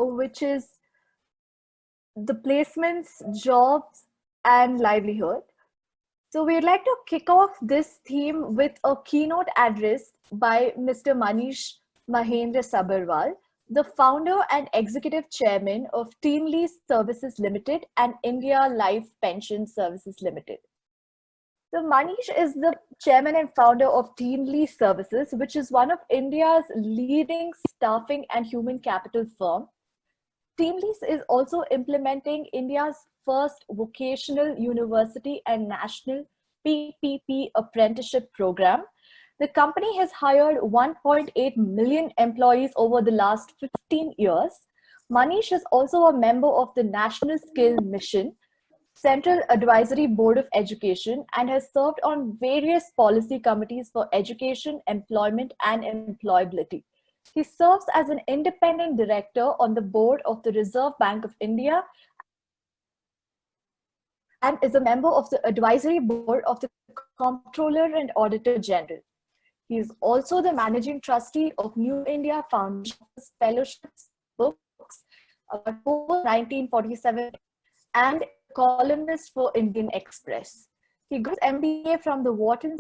which is the placements, jobs, and livelihood. So we'd like to kick off this theme with a keynote address by Mr. Manish Mahendra Sabharwal, the founder and executive chairman of Team Lease Services Limited and India Life Pension Services Limited. So Manish is the chairman and founder of Team Lease Services, which is one of India's leading staffing and human capital firm. Team Lease is also implementing India's first vocational university and national PPP apprenticeship program. The company has hired 1.8 million employees over the last 15 years. Manish is also a member of the National Skill Mission, Central Advisory Board of Education, and has served on various policy committees for education, employment, and employability. He serves as an independent director on the board of the Reserve Bank of India and is a member of the advisory board of the Comptroller and Auditor General. He is also the managing trustee of New India Foundation's Fellowships books about 1947 and a columnist for Indian Express. He got his MBA from the Wharton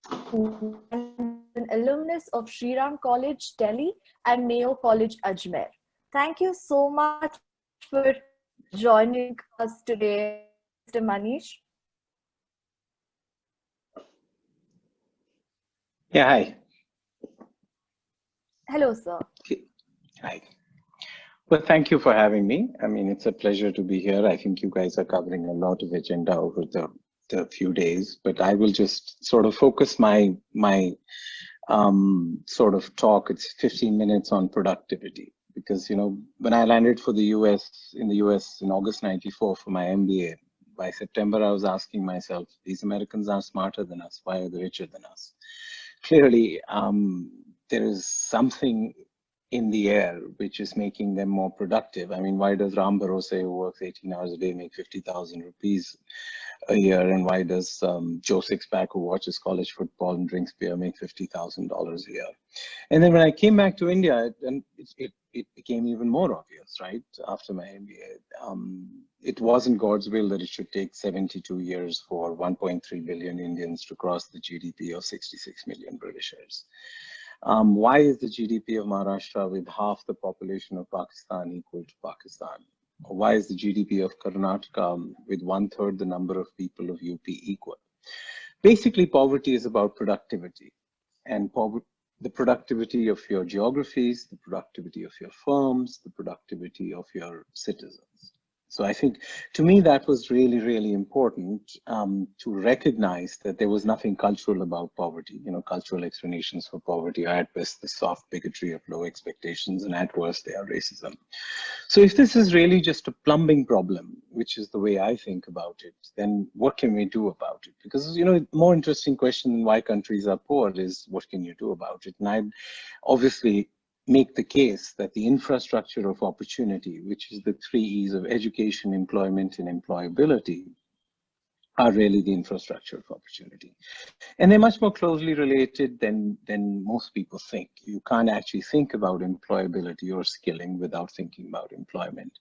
School and an alumnus of Sri Ram College, Delhi and Mayo College, Ajmer. Thank you so much for joining us today, Mr. Manish. Yeah, hi. Hello, sir. Hi. Well, thank you for having me. I mean, it's a pleasure to be here. I think you guys are covering a lot of agenda over the few days, but I will just sort of focus my sort of talk. It's 15 minutes on productivity, because, you know, when I landed for the US in August 94 for my MBA, by September, I was asking myself, these Americans are smarter than us. Why are they richer than us? Clearly, there is something in the air which is making them more productive. I mean, why does Ram Bharose, who works 18 hours a day, make 50,000 rupees a year? And why does Joe Sixpack, who watches college football and drinks beer, make $50,000 a year? And then when I came back to India, it became even more obvious, right? After my MBA, it wasn't God's will that it should take 72 years for 1.3 billion Indians to cross the GDP of 66 million Britishers. Why is the GDP of Maharashtra with half the population of Pakistan equal to Pakistan? Why is the GDP of Karnataka with 1/3 the number of people of UP equal? Basically, poverty is about productivity, and the productivity of your geographies, the productivity of your firms, the productivity of your citizens. So I think, to me, that was really, really important to recognize that there was nothing cultural about poverty. You know, cultural explanations for poverty are at best the soft bigotry of low expectations, and at worst they are racism. So if this is really just a plumbing problem, which is the way I think about it, then what can we do about it? Because, you know, a more interesting question than why countries are poor is what can you do about it? And I'd obviously make the case that the infrastructure of opportunity, which is the 3 E's of education, employment, and employability, are really the infrastructure of opportunity. And they're much more closely related than most people think. You can't actually think about employability or skilling without thinking about employment.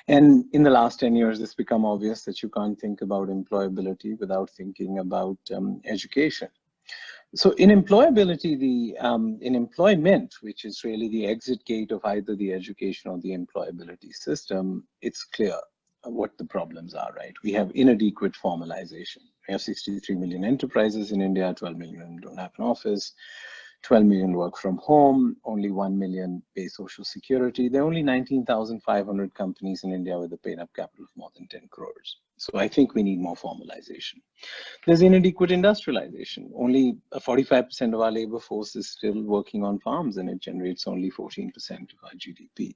And in the last 10 years, it's become obvious that you can't think about employability without thinking about education. So in employability, in employment, which is really the exit gate of either the education or the employability system, it's clear what the problems are, right? We have inadequate formalization. We have 63 million enterprises in India, 12 million don't have an office, 12 million work from home, only 1 million pay social security. There are only 19,500 companies in India with a paid-up capital of more than 10 crores. So I think we need more formalization. There's inadequate industrialization. Only 45% of our labor force is still working on farms, and it generates only 14% of our GDP.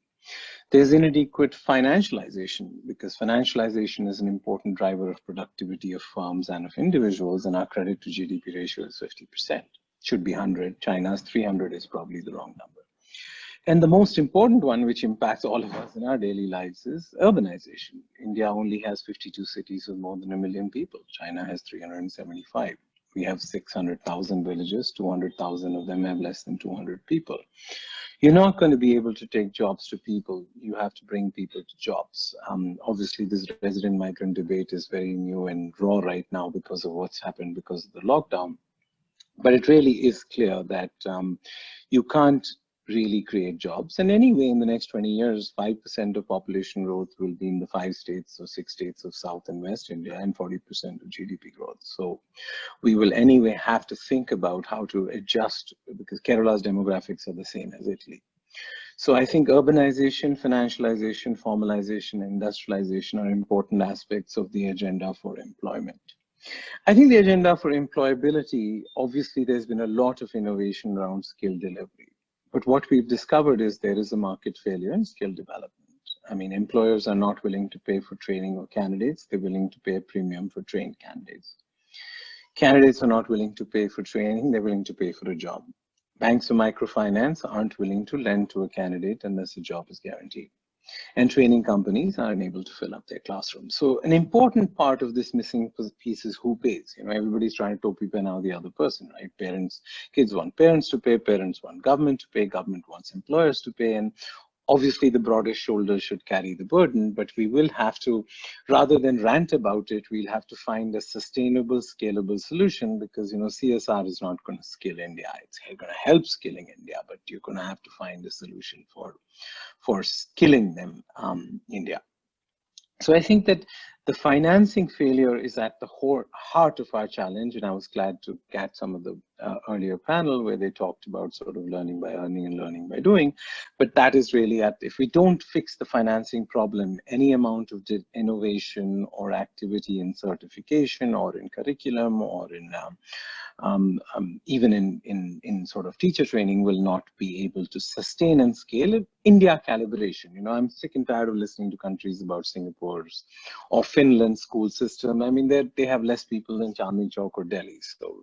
There's inadequate financialization, because financialization is an important driver of productivity of firms and of individuals, and our credit to GDP ratio is 50%. Should be 100. China's 300 is probably the wrong number. And the most important one, which impacts all of us in our daily lives, is urbanization. India only has 52 cities with more than 1 million people. China has 375. We have 600,000 villages, 200,000 of them have less than 200 people. You're not going to be able to take jobs to people. You have to bring people to jobs. Obviously, this resident migrant debate is very new and raw right now because of what's happened because of the lockdown. But it really is clear that you can't really create jobs. And anyway, in the next 20 years, 5% of population growth will be in the 5 states or 6 states of South and West India, and 40% of GDP growth. So we will anyway have to think about how to adjust, because Kerala's demographics are the same as Italy. So I think urbanization, financialization, formalization, and industrialization are important aspects of the agenda for employment. I think the agenda for employability, obviously there's been a lot of innovation around skill delivery. But what we've discovered is there is a market failure in skill development. I mean, employers are not willing to pay for training of candidates. They're willing to pay a premium for trained candidates. Candidates are not willing to pay for training. They're willing to pay for a job. Banks or microfinance aren't willing to lend to a candidate unless a job is guaranteed. And training companies are unable to fill up their classrooms. So an important part of this missing piece is who pays. You know, everybody's trying to topi now the other person, right? Parents, kids want parents to pay, parents want government to pay, government wants employers to pay, and obviously the broadest shoulders should carry the burden, but we will have to, rather than rant about it, we'll have to find a sustainable, scalable solution, because, you know, CSR is not going to skill India. It's going to help skilling India, but you're going to have to find a solution for skilling them, India. So I think that the financing failure is at the heart of our challenge, and I was glad to get some of the earlier panel where they talked about sort of learning by earning and learning by doing. But that is really if we don't fix the financing problem, any amount of innovation or activity in certification or in curriculum or in even in sort of teacher training will not be able to sustain and scale it. India calibration, you know, I'm sick and tired of listening to countries about Singapore's or Finland's school system. I mean, they have less people than Chandni Chowk or Delhi. So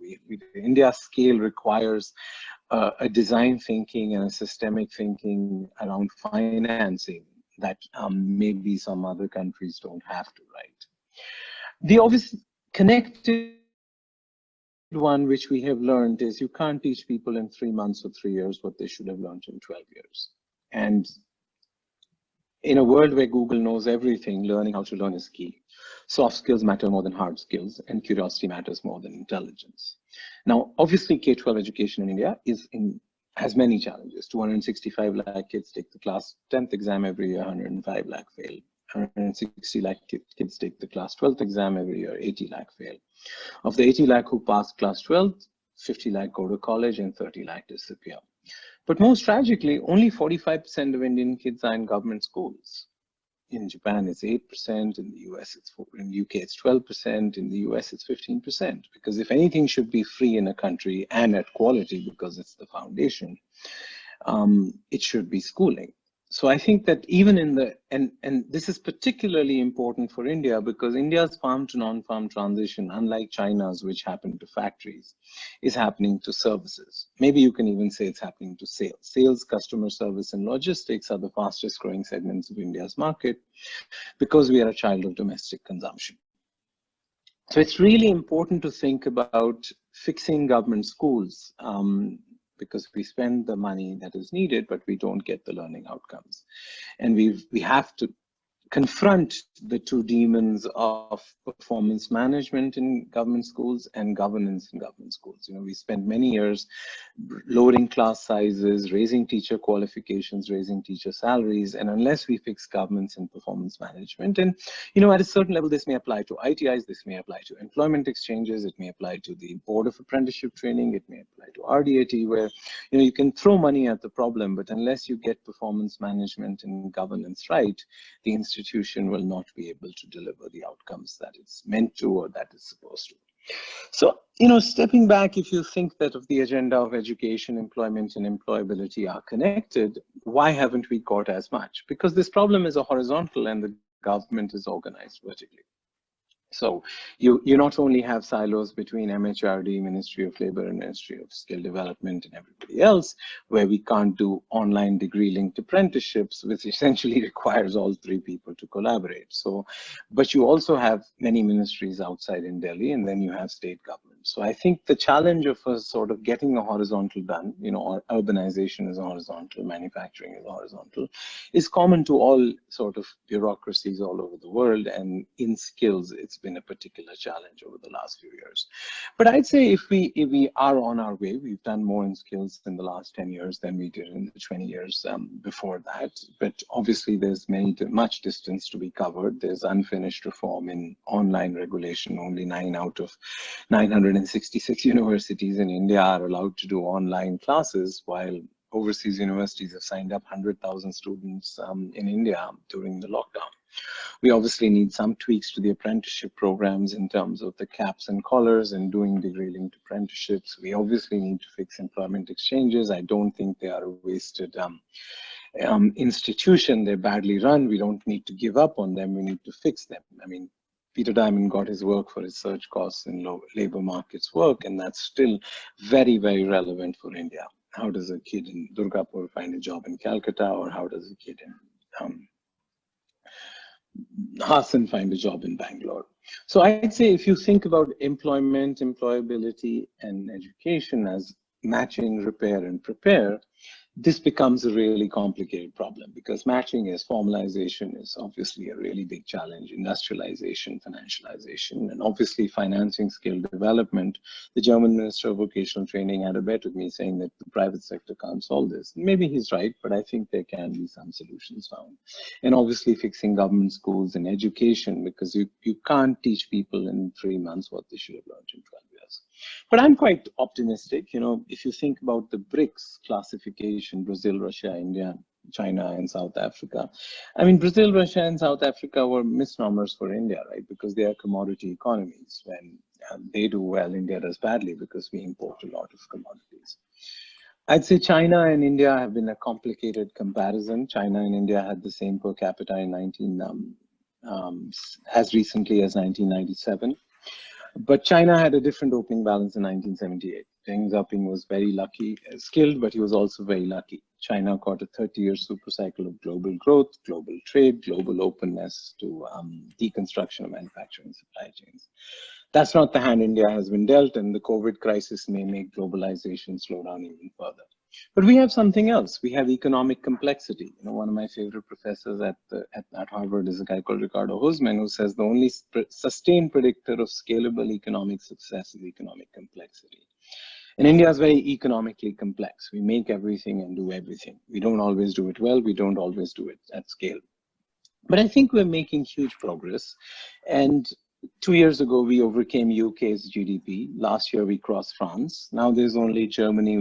India's scale requires a design thinking and a systemic thinking around financing that maybe some other countries don't have to, right? The obvious connected one, which we have learned, is you can't teach people in 3 months or 3 years what they should have learned in 12 years. And in a world where Google knows everything, learning how to learn is key. Soft skills matter more than hard skills, and curiosity matters more than intelligence. Now, obviously, K-12 education in India has many challenges. 265 lakh kids take the class 10th exam every year, 105 lakh fail. 160 lakh kids take the class 12th exam every year, 80 lakh fail. Of the 80 lakh who pass class 12th, 50 lakh go to college and 30 lakh disappear. But most tragically, only 45% of Indian kids are in government schools. In Japan, it's 8%. In the US, in the UK, it's 12%. In the US, it's 15%. Because if anything should be free in a country and at quality, because it's the foundation, it should be schooling. So I think that even in and this is particularly important for India, because India's farm to non-farm transition, unlike China's, which happened to factories, is happening to services. Maybe you can even say it's happening to sales. Sales, customer service, and logistics are the fastest growing segments of India's market because we are a child of domestic consumption. So it's really important to think about fixing government schools, because we spend the money that is needed, but we don't get the learning outcomes. And we have to confront the two demons of performance management in government schools and governance in government schools. You know, we spent many years lowering class sizes, raising teacher qualifications, raising teacher salaries, and unless we fix governance and performance management, and you know, at a certain level, this may apply to ITeS, this may apply to employment exchanges, it may apply to the Board of Apprenticeship Training, it may apply to RDAT, where you know you can throw money at the problem, but unless you get performance management and governance right, the institution will not be able to deliver the outcomes that it's meant to or that it's supposed to. So, you know, stepping back, if you think that of the agenda of education, employment, and employability are connected, why haven't we got as much? Because this problem is a horizontal and the government is organized vertically. So you not only have silos between MHRD, Ministry of Labor, and Ministry of Skill Development and everybody else, where we can't do online degree-linked apprenticeships, which essentially requires all three people to collaborate. So, but you also have many ministries outside in Delhi, and then you have state government. So I think the challenge of us sort of getting the horizontal done, or urbanization is horizontal, manufacturing is horizontal, is common to all sort of bureaucracies all over the world. And in skills, it's been a particular challenge over the last few years. But I'd say if we are on our way, we've done more in skills in the last 10 years than we did in the 20 years before that. But obviously, there's much distance to be covered. There's unfinished reform in online regulation. Only 9 out of 966 universities in India are allowed to do online classes, while overseas universities have signed up 100,000 students in India during the lockdown. We obviously need some tweaks to the apprenticeship programs in terms of the caps and collars and doing degree-linked apprenticeships. We obviously need to fix employment exchanges. I don't think they are a wasted institution. They're badly run. We don't need to give up on them. We need to fix them. I mean, Peter Diamond got his work for his surge costs in labor markets work, and that's still very, very relevant for India. How does a kid in Durgapur find a job in Calcutta, or how does a kid in Hassan find a job in Bangalore? So I'd say if you think about employment, employability, and education as matching, repair, and prepare, this becomes a really complicated problem, because matching is formalization is obviously a really big challenge, industrialization, financialization, and obviously financing skill development. The German Minister of Vocational Training had a bet with me saying that the private sector can't solve this. Maybe he's right, but I think there can be some solutions found. And obviously fixing government schools and education, because you can't teach people in 3 months what they should have learned in 12 years. But I'm quite optimistic. If you think about the BRICS classification, Brazil, Russia, India, China, and South Africa. I mean, Brazil, Russia, and South Africa were misnomers for India, right? Because they are commodity economies. When they do well, India does badly because we import a lot of commodities. I'd say China and India have been a complicated comparison. China and India had the same per capita in as recently as 1997. But China had a different opening balance in 1978. Deng Xiaoping was very lucky, skilled, but he was also very lucky. China caught a 30-year super cycle of global growth, global trade, global openness to deconstruction of manufacturing supply chains. That's not the hand India has been dealt, and the COVID crisis may make globalization slow down even further. But we have something else. We have economic complexity. One of my favorite professors at Harvard is a guy called Ricardo Husman, who says the only sustained predictor of scalable economic success is economic complexity. And India is very economically complex. We make everything and do everything. We don't always do it well. We don't always do it at scale. But I think we're making huge progress. And 2 years ago, we overcame UK's GDP. Last year, we crossed France. Now there's only Germany,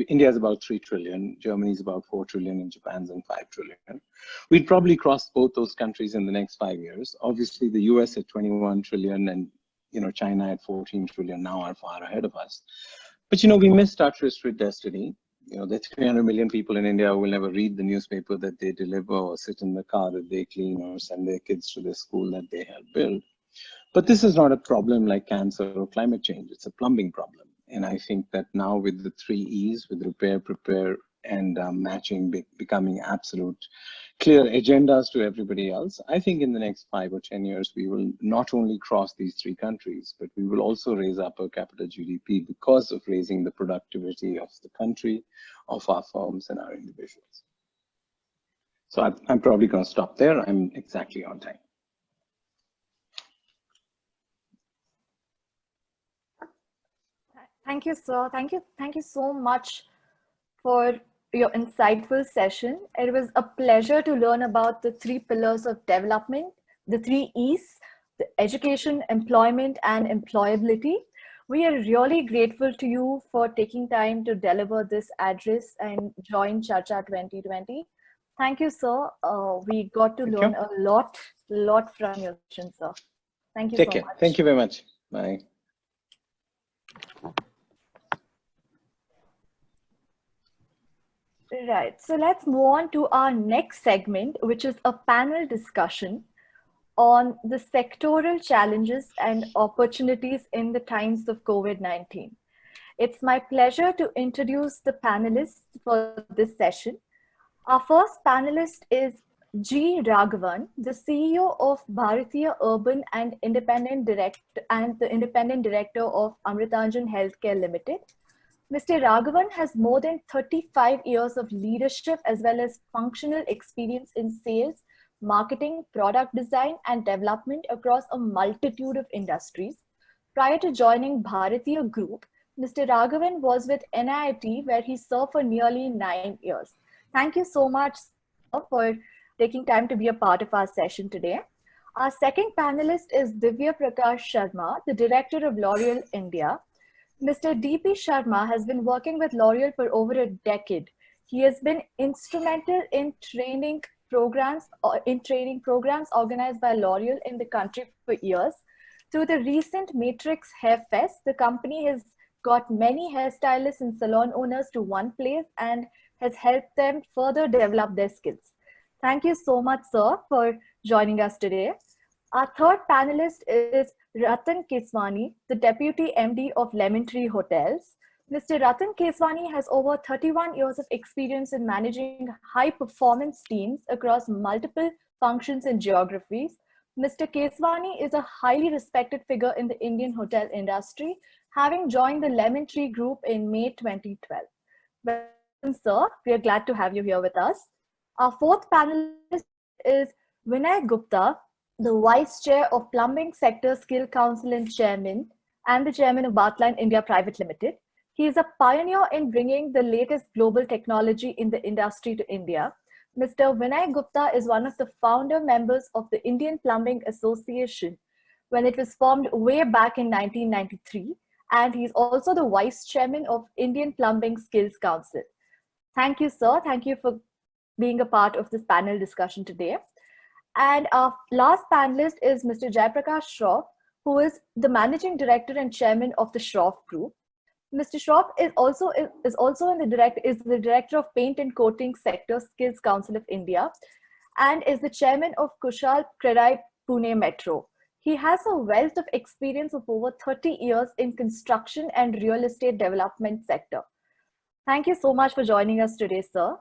India is about 3 trillion, Germany is about 4 trillion, and Japan's in 5 trillion. We'd probably cross both those countries in the next 5 years. Obviously, the US at 21 trillion and China at 14 trillion now are far ahead of us. But we missed our tryst with destiny. There are 300 million people in India who will never read the newspaper that they deliver, or sit in the car that they clean, or send their kids to the school that they help build. But this is not a problem like cancer or climate change. It's a plumbing problem. And I think that now with the 3 E's, with repair, prepare, and matching becoming absolute clear agendas to everybody else, I think in the next 5 or 10 years, we will not only cross these 3 countries, but we will also raise our per capita GDP because of raising the productivity of the country, of our firms, and our individuals. So I'm probably going to stop there. I'm exactly on time. Thank you, sir. Thank you so much for your insightful session. It was a pleasure to learn about the 3 pillars of development, the 3 E's, the education, employment, and employability. We are really grateful to you for taking time to deliver this address and join Charcha 2020. Thank you, sir. We got to learn a lot from your session, sir. Thank you so much. Thank you very much. Bye. Right, so let's move on to our next segment, which is a panel discussion on the sectoral challenges and opportunities in the times of COVID-19. It's my pleasure to introduce the panelists for this session. Our first panelist is G. Raghavan, the CEO of Bharatiya Urban and the Independent Director of Amritanjan Healthcare Limited. Mr. Raghavan has more than 35 years of leadership as well as functional experience in sales, marketing, product design, and development across a multitude of industries. Prior to joining Bharatiya Group, Mr. Raghavan was with NIT where he served for nearly 9 years. Thank you so much, sir, for taking time to be a part of our session today. Our second panelist is Divya Prakash Sharma, the Director of L'Oreal India. Mr. D.P. Sharma has been working with L'Oreal for over a decade. He has been instrumental in training programs organized by L'Oreal in the country for years. Through the recent Matrix Hair Fest, the company has got many hairstylists and salon owners to one place and has helped them further develop their skills. Thank you so much, sir, for joining us today. Our third panelist is Ratan Keswani, the Deputy MD of Lemon Tree Hotels. Mr. Ratan Keswani has over 31 years of experience in managing high-performance teams across multiple functions and geographies. Mr. Keswani is a highly respected figure in the Indian hotel industry, having joined the Lemon Tree Group in May 2012. Welcome, sir. We are glad to have you here with us. Our fourth panelist is Vinay Gupta, the Vice Chair of Plumbing Sector Skill Council and the Chairman of Bathline India Private Limited. He is a pioneer in bringing the latest global technology in the industry to India. Mr. Vinay Gupta is one of the founder members of the Indian Plumbing Association when it was formed way back in 1993, and he's also the Vice Chairman of Indian Plumbing Skills Council. Thank you, sir. Thank you for being a part of this panel discussion today. And our last panelist is Mr. Jayaprakash Shroff, who is the Managing Director and Chairman of the Shroff Group. Mr. Shroff is the Director of Paint and Coating Sector Skills Council of India and is the Chairman of Kushal Kredai Pune Metro. He has a wealth of experience of over 30 years in construction and real estate development sector. Thank you so much for joining us today, sir.